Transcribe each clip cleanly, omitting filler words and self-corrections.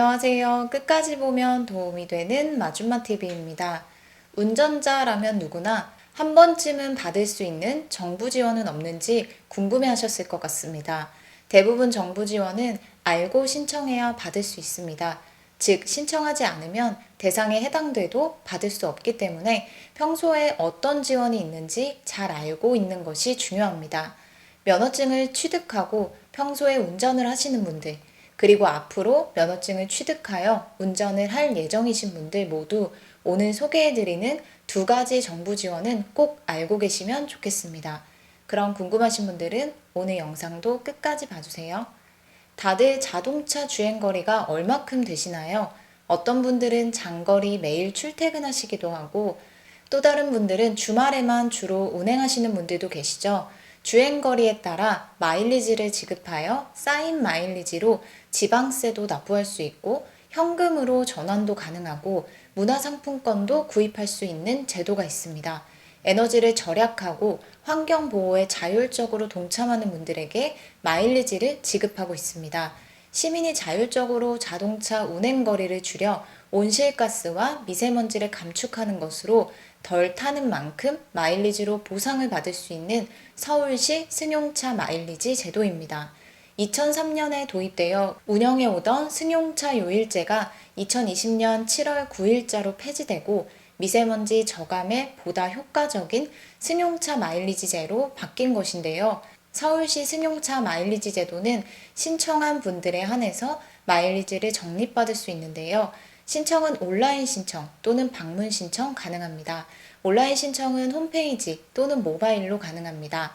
안녕하세요. 끝까지 보면 도움이 되는 마준마TV입니다. 운전자라면 누구나 한 번쯤은 받을 수 있는 정부 지원은 없는지 궁금해 하셨을 것 같습니다. 대부분 정부 지원은 알고 신청해야 받을 수 있습니다. 즉, 신청하지 않으면 대상에 해당돼도 받을 수 없기 때문에 평소에 어떤 지원이 있는지 잘 알고 있는 것이 중요합니다. 면허증을 취득하고 평소에 운전을 하시는 분들, 그리고 앞으로 면허증을 취득하여 운전을 할 예정이신 분들 모두 오늘 소개해드리는 두 가지 정부 지원은 꼭 알고 계시면 좋겠습니다. 그럼 궁금하신 분들은 오늘 영상도 끝까지 봐주세요. 다들 자동차 주행거리가 얼마큼 되시나요? 어떤 분들은 장거리 매일 출퇴근하시기도 하고 또 다른 분들은 주말에만 주로 운행하시는 분들도 계시죠. 주행거리에 따라 마일리지를 지급하여 쌓인 마일리지로 지방세도 납부할 수 있고 현금으로 전환도 가능하고 문화상품권도 구입할 수 있는 제도가 있습니다. 에너지를 절약하고 환경보호에 자율적으로 동참하는 분들에게 마일리지를 지급하고 있습니다. 시민이 자율적으로 자동차 운행거리를 줄여 온실가스와 미세먼지를 감축하는 것으로 덜 타는 만큼 마일리지로 보상을 받을 수 있는 서울시 승용차 마일리지 제도입니다. 2003년에 도입되어 운영해 오던 승용차 요일제가 2020년 7월 9일자로 폐지되고 미세먼지 저감에 보다 효과적인 승용차 마일리지제로 바뀐 것인데요. 서울시 승용차 마일리지 제도는 신청한 분들에 한해서 마일리지를 적립받을 수 있는데요. 신청은 온라인 신청 또는 방문 신청 가능합니다. 온라인 신청은 홈페이지 또는 모바일로 가능합니다.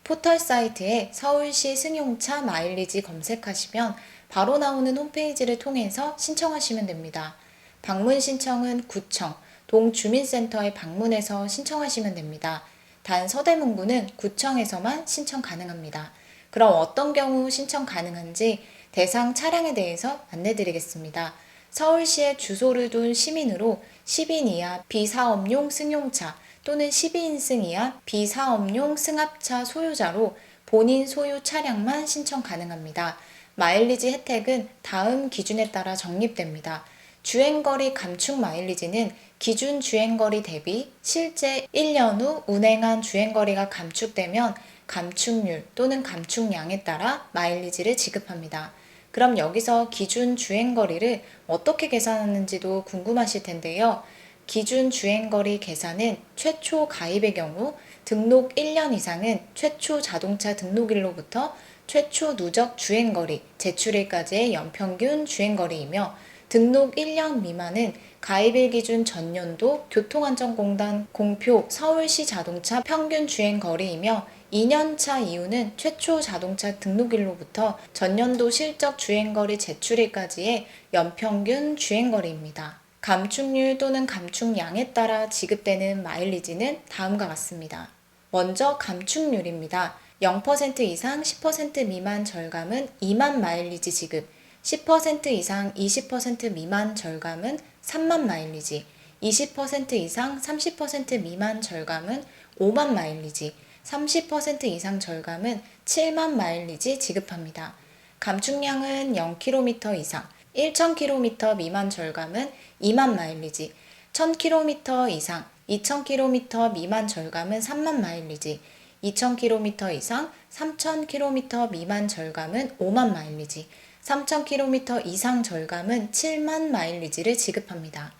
포털 사이트에 서울시 승용차 마일리지 검색하시면 바로 나오는 홈페이지를 통해서 신청하시면 됩니다. 방문 신청은 구청, 동주민센터에 방문해서 신청하시면 됩니다. 단 서대문구는 구청에서만 신청 가능합니다. 그럼 어떤 경우 신청 가능한지 대상 차량에 대해서 안내드리겠습니다. 서울시에 주소를 둔 시민으로 10인 이하 비사업용 승용차 또는 12인승 이하 비사업용 승합차 소유자로 본인 소유 차량만 신청 가능합니다. 마일리지 혜택은 다음 기준에 따라 적립됩니다. 주행거리 감축 마일리지는 기준 주행거리 대비 실제 1년 후 운행한 주행거리가 감축되면 감축률 또는 감축량에 따라 마일리지를 지급합니다. 그럼 여기서 기준 주행거리를 어떻게 계산하는지도 궁금하실 텐데요. 기준 주행거리 계산은 최초 가입의 경우 등록 1년 이상은 최초 자동차 등록일로부터 최초 누적 주행거리 제출일까지의 연평균 주행거리이며 등록 1년 미만은 가입일 기준 전년도 교통안전공단 공표 서울시 자동차 평균 주행거리이며 2년차 이후는 최초 자동차 등록일로부터 전년도 실적 주행거리 제출일까지의 연평균 주행거리입니다. 감축률 또는 감축량에 따라 지급되는 마일리지는 다음과 같습니다. 먼저 감축률입니다. 0% 이상 10% 미만 절감은 2만 마일리지 지급, 10% 이상 20% 미만 절감은 3만 마일리지, 20% 이상 30% 미만 절감은 5만 마일리지, 30% 이상 절감은 7만 마일리지 지급합니다. 감축량은 0km 이상, 1000km 미만 절감은 2만 마일리지, 1000km 이상, 2000km 미만 절감은 3만 마일리지, 2000km 이상, 3000km 미만 절감은 5만 마일리지, 3000km 이상 절감은 7만 마일리지를 지급합니다.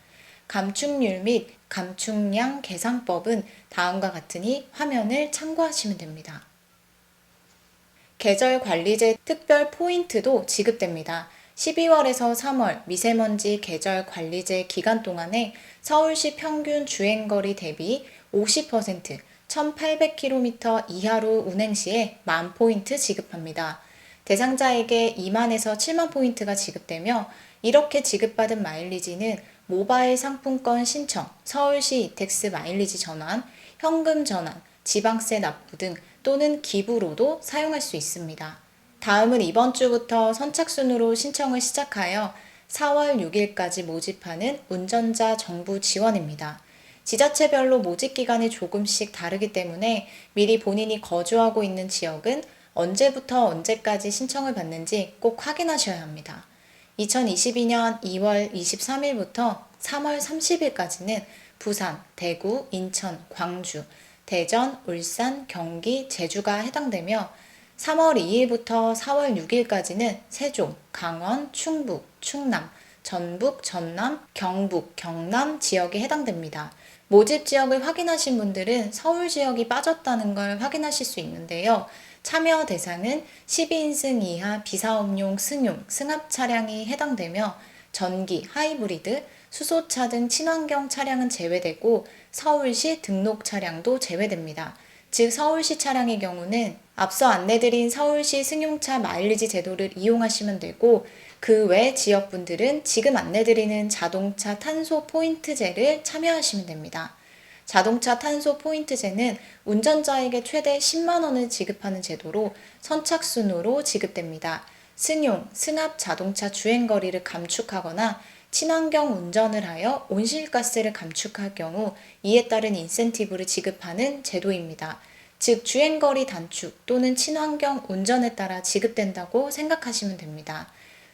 감축률 및 감축량 계산법은 다음과 같으니 화면을 참고하시면 됩니다. 계절관리제 특별 포인트도 지급됩니다. 12월에서 3월 미세먼지 계절관리제 기간 동안에 서울시 평균 주행거리 대비 50%, 1800km 이하로 운행 시에 만 포인트 지급합니다. 대상자에게 2만에서 7만 포인트가 지급되며 이렇게 지급받은 마일리지는 모바일 상품권 신청, 서울시 이택스 마일리지 전환, 현금 전환, 지방세 납부 등 또는 기부로도 사용할 수 있습니다. 다음은 이번 주부터 선착순으로 신청을 시작하여 4월 6일까지 모집하는 운전자 정부 지원입니다. 지자체별로 모집 기간이 조금씩 다르기 때문에 미리 본인이 거주하고 있는 지역은 언제부터 언제까지 신청을 받는지 꼭 확인하셔야 합니다. 2022년 2월 23일부터 3월 30일까지는 부산, 대구, 인천, 광주, 대전, 울산, 경기, 제주가 해당되며 3월 2일부터 4월 6일까지는 세종, 강원, 충북, 충남, 전북, 전남, 경북, 경남 지역이 해당됩니다. 모집 지역을 확인하신 분들은 서울 지역이 빠졌다는 걸 확인하실 수 있는데요. 참여 대상은 12인승 이하 비사업용 승용, 승합 차량이 해당되며 전기, 하이브리드, 수소차 등 친환경 차량은 제외되고 서울시 등록 차량도 제외됩니다. 즉 서울시 차량의 경우는 앞서 안내드린 서울시 승용차 마일리지 제도를 이용하시면 되고 그 외 지역분들은 지금 안내드리는 자동차 탄소 포인트제를 참여하시면 됩니다. 자동차 탄소 포인트제는 운전자에게 최대 10만 원을 지급하는 제도로 선착순으로 지급됩니다. 승용, 승합 자동차 주행거리를 감축하거나 친환경 운전을 하여 온실가스를 감축할 경우 이에 따른 인센티브를 지급하는 제도입니다. 즉 주행거리 단축 또는 친환경 운전에 따라 지급된다고 생각하시면 됩니다.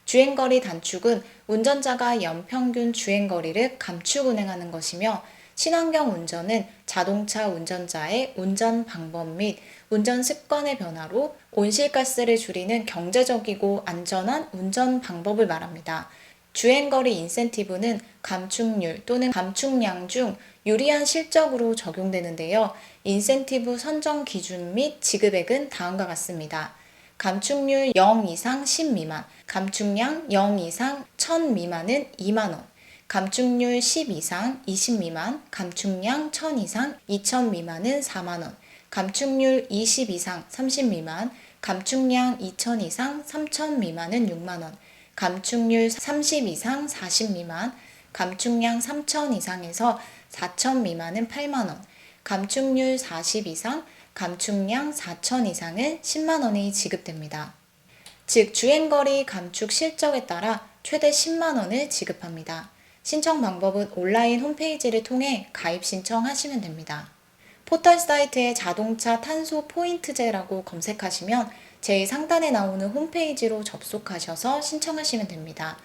주행거리 단축은 운전자가 연평균 주행거리를 감축 운행하는 것이며 친환경 운전은 자동차 운전자의 운전 방법 및 운전 습관의 변화로 온실가스를 줄이는 경제적이고 안전한 운전 방법을 말합니다. 주행거리 인센티브는 감축률 또는 감축량 중 유리한 실적으로 적용되는데요. 인센티브 선정 기준 및 지급액은 다음과 같습니다. 감축률 0 이상 10 미만, 감축량 0 이상 1000 미만은 2만원, 감축률 10 이상 20 미만, 감축량 1000 이상 2000 미만은 4만원, 감축률 20 이상 30 미만, 감축량 2000 이상 3000 미만은 6만원, 감축률 30 이상 40 미만, 감축량 3000 이상에서 4000 미만은 8만원, 감축률 40 이상, 감축량 4000 이상은 10만원이 지급됩니다. 즉 주행거리 감축 실적에 따라 최대 10만원을 지급합니다. 신청 방법은 온라인 홈페이지를 통해 가입 신청하시면 됩니다. 포털 사이트에 자동차 탄소 포인트제라고 검색하시면 제일 상단에 나오는 홈페이지로 접속하셔서 신청하시면 됩니다.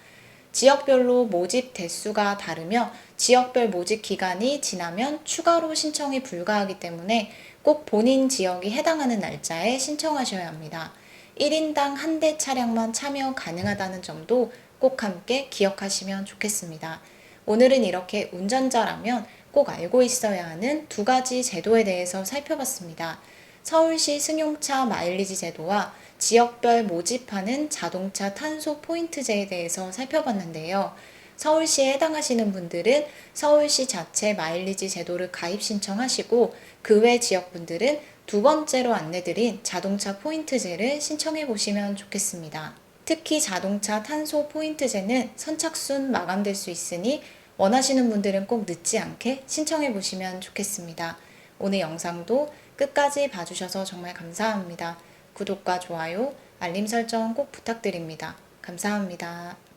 지역별로 모집 대수가 다르며 지역별 모집 기간이 지나면 추가로 신청이 불가하기 때문에 꼭 본인 지역이 해당하는 날짜에 신청하셔야 합니다. 1인당 한 대 차량만 참여 가능하다는 점도 꼭 함께 기억하시면 좋겠습니다. 오늘은 이렇게 운전자라면 꼭 알고 있어야 하는 두 가지 제도에 대해서 살펴봤습니다. 서울시 승용차 마일리지 제도와 지역별 모집하는 자동차 탄소 포인트제에 대해서 살펴봤는데요. 서울시에 해당하시는 분들은 서울시 자체 마일리지 제도를 가입 신청하시고 그 외 지역분들은 두 번째로 안내드린 자동차 포인트제를 신청해 보시면 좋겠습니다. 특히 자동차 탄소 포인트제는 선착순 마감될 수 있으니 원하시는 분들은 꼭 늦지 않게 신청해 보시면 좋겠습니다. 오늘 영상도 끝까지 봐주셔서 정말 감사합니다. 구독과 좋아요, 알림 설정 꼭 부탁드립니다. 감사합니다.